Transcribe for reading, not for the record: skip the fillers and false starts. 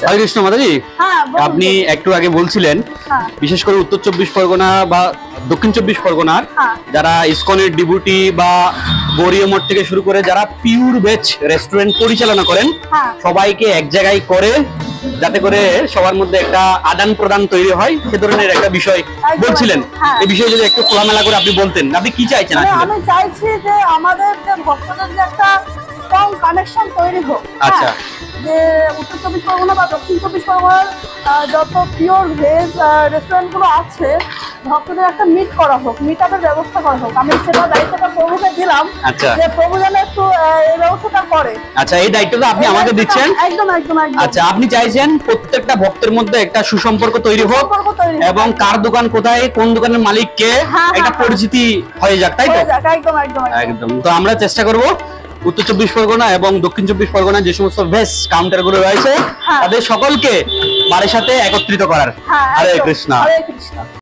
হরে কৃষ্ণ মাতাজি। আপনি একটু আগে বলছিলেন বিশেষ করে উত্তর 24 পরগনা বা দক্ষিণ 24 পরগনার যারা ইসকনের ডিভোটি বা গৌরীয় মঠ থেকে শুরু করে যারা পিওর ভেজ রেস্টুরেন্ট পরিচালনা করেন সবাইকে এক জায়গায় করে যাতে করে সবার মধ্যে একটা আদান প্রদান তৈরি হয় সে ধরনের একটা বিষয় বলছিলেন। এই বিষয়ে যদি একটু খোলামেলা করে আপনি বলতেন, আপনি কি চাইছেন? আমি চাইছি যে আমাদের যে ভক্তদের যে একটা স্ট্রং কানেকশন তৈরি হোক। আচ্ছা, যে উত্তর 24 পরগনা বা দক্ষিণ 24 পরগনার যত পিওর ভেজ রেস্টুরেন্ট গুলো আছে ভক্তদের একটা মিট করা হোক, মিট আপের ব্যবস্থা করা হোক। আমি সেটা দায়িত্বটা প্রভুকে দিলাম যে প্রভু যেন একটু এই ব্যবস্থাটা করে। আচ্ছা, এই দায়িত্বটা আপনি আমাকে দিচ্ছেন। একদম একদম একদম। আচ্ছা, আপনি চাইছেন প্রত্যেকটা ভক্তের মধ্যে একটা সুসম্পর্ক তৈরি হোক এবং কার দোকান কোথায়, কোন দোকানের মালিক কে, একটা পরিচিতি হয়ে যাক, তাই তো? একদম একদম একদম। তো আমরা চেষ্টা করব উত্তর 24 পরগনা এবং দক্ষিণ 24 পরগনা যে সমস্ত ভেজ কাউন্টার গুলো রয়েছে তাদের সকলকে বাড়ির সাথে একত্রিত করার। হরে কৃষ্ণ।